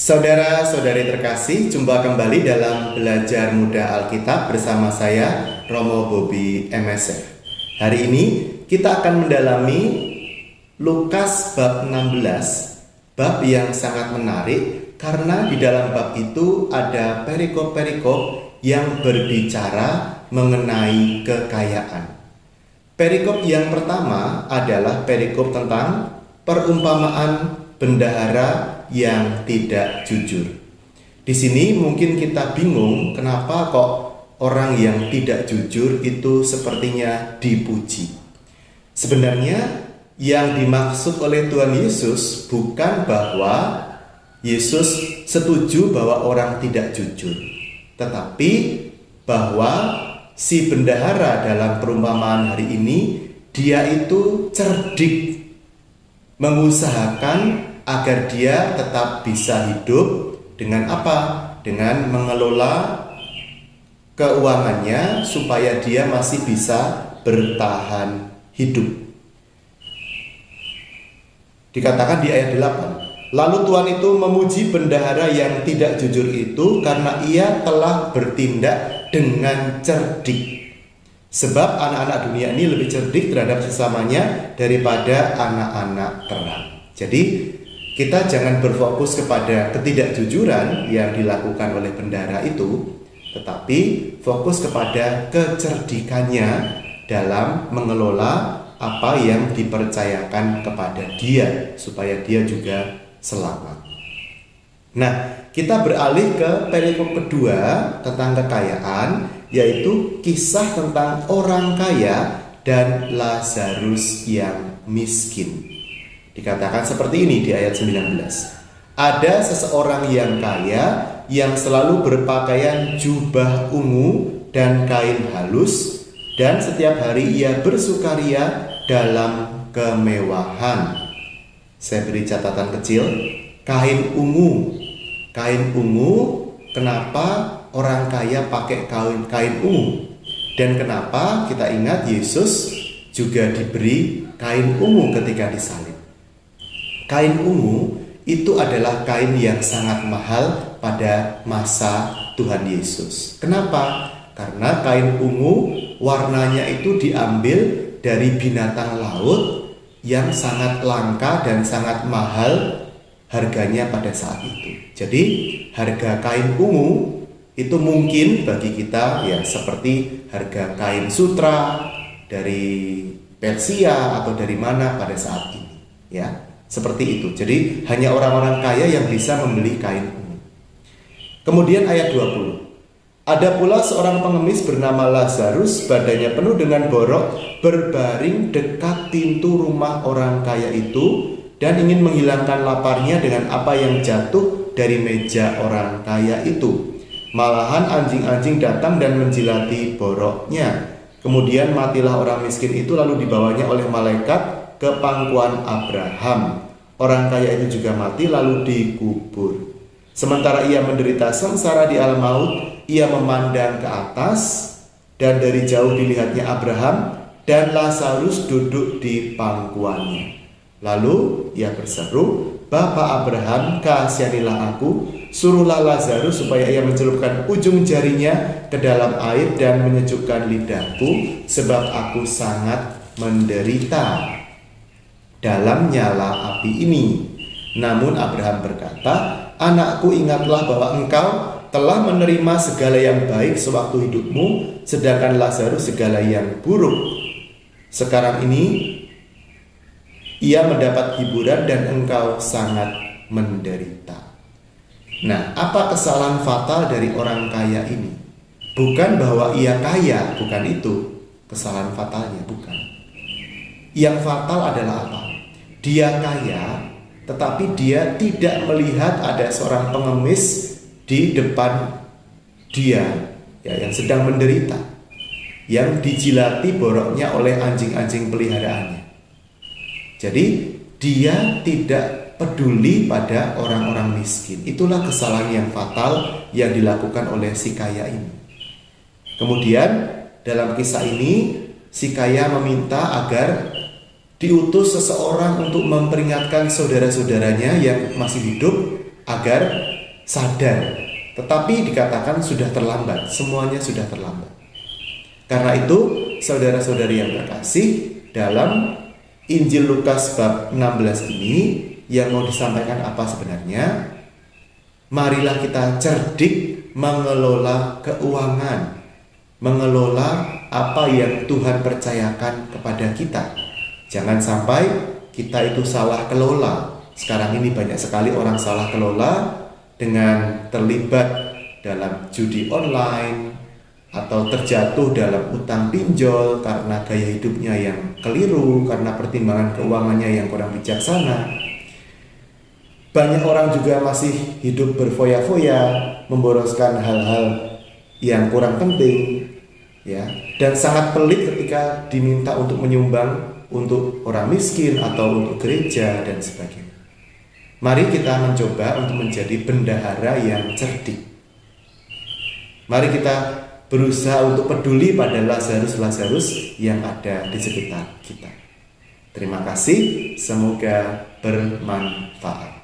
Saudara-saudari terkasih, jumpa kembali dalam Belajar Mudah Alkitab bersama saya, Romo Bobi MSF. Hari ini kita akan mendalami Lukas bab 16, bab yang sangat menarik karena di dalam bab itu ada perikop-perikop yang berbicara mengenai kekayaan. Perikop yang pertama adalah perikop tentang perumpamaan bendahara yang tidak jujur. Di sini mungkin kita bingung kenapa kok orang yang tidak jujur itu sepertinya dipuji. Sebenarnya yang dimaksud oleh Tuhan Yesus bukan bahwa Yesus setuju bahwa orang tidak jujur, tetapi bahwa si bendahara dalam perumpamaan hari ini dia itu cerdik mengusahakan agar dia tetap bisa hidup dengan apa? Dengan mengelola keuangannya supaya dia masih bisa bertahan hidup. Dikatakan di ayat 8, lalu Tuhan itu memuji bendahara yang tidak jujur itu karena ia telah bertindak dengan cerdik. Sebab anak-anak dunia ini lebih cerdik terhadap sesamanya daripada anak-anak terang. Jadi kita jangan berfokus kepada ketidakjujuran yang dilakukan oleh bendahara itu, tetapi fokus kepada kecerdikannya dalam mengelola apa yang dipercayakan kepada dia supaya dia juga selamat. Nah, kita beralih ke perikop kedua tentang kekayaan, yaitu kisah tentang orang kaya dan Lazarus yang miskin. Dikatakan seperti ini di ayat 19. Ada seseorang yang kaya yang selalu berpakaian jubah ungu dan kain halus, dan setiap hari ia bersukaria dalam kemewahan. Saya beri catatan kecil, kain ungu. Kain ungu, kenapa orang kaya pakai kain ungu? Dan kenapa kita ingat Yesus juga diberi kain ungu ketika disalib? Kain ungu itu adalah kain yang sangat mahal pada masa Tuhan Yesus. Kenapa? Karena kain ungu warnanya itu diambil dari binatang laut yang sangat langka dan sangat mahal harganya pada saat itu. Jadi harga kain ungu itu mungkin bagi kita ya seperti harga kain sutra dari Persia atau dari mana pada saat ini, ya. Seperti itu. Jadi hanya orang-orang kaya yang bisa membeli kain ungu. Kemudian ayat 20. Ada pula seorang pengemis bernama Lazarus, badannya penuh dengan borok, berbaring dekat pintu rumah orang kaya itu dan ingin menghilangkan laparnya dengan apa yang jatuh dari meja orang kaya itu. Malahan anjing-anjing datang dan menjilati boroknya. Kemudian matilah orang miskin itu, lalu dibawanya oleh malaikat ke pangkuan Abraham. Orang kaya itu juga mati lalu dikubur. Sementara ia menderita sengsara di alam maut, ia memandang ke atas dan dari jauh dilihatnya Abraham dan Lazarus duduk di pangkuannya. Lalu ia berseru, "Bapa Abraham, kasihanilah aku, suruhlah Lazarus supaya ia mencelupkan ujung jarinya ke dalam air dan menyejukkan lidahku, sebab aku sangat menderita dalam nyala api ini." Namun Abraham berkata, "Anakku, ingatlah bahwa engkau telah menerima segala yang baik sewaktu hidupmu, sedangkan Lazarus segala yang buruk. Sekarang ini ia mendapat hiburan dan engkau sangat menderita." Nah, apa kesalahan fatal dari orang kaya ini? Bukan bahwa ia kaya, bukan itu kesalahan fatalnya, bukan. Yang fatal adalah apa? Dia kaya, tetapi dia tidak melihat ada seorang pengemis di depan dia, ya, yang sedang menderita, yang dijilati boroknya oleh anjing-anjing peliharaannya. Jadi dia tidak peduli pada orang-orang miskin. Itulah kesalahan yang fatal yang dilakukan oleh si kaya ini. Kemudian dalam kisah ini si kaya meminta agar diutus seseorang untuk memperingatkan saudara-saudaranya yang masih hidup agar sadar. Tetapi dikatakan sudah terlambat, semuanya sudah terlambat. Karena itu, saudara-saudari yang terkasih, dalam Injil Lukas bab 16 ini yang mau disampaikan apa sebenarnya? Marilah kita cerdik mengelola keuangan, mengelola apa yang Tuhan percayakan kepada kita. Jangan sampai kita itu salah kelola. Sekarang ini banyak sekali orang salah kelola dengan terlibat dalam judi online atau terjatuh dalam utang pinjol karena gaya hidupnya yang keliru, karena pertimbangan keuangannya yang kurang bijaksana. Banyak orang juga masih hidup berfoya-foya, memboroskan hal-hal yang kurang penting, ya, dan sangat pelit ketika diminta untuk menyumbang untuk orang miskin atau untuk gereja dan sebagainya. Mari kita mencoba untuk menjadi bendahara yang cerdik. Mari kita berusaha untuk peduli pada Lazarus yang ada di sekitar kita. Terima kasih, semoga bermanfaat.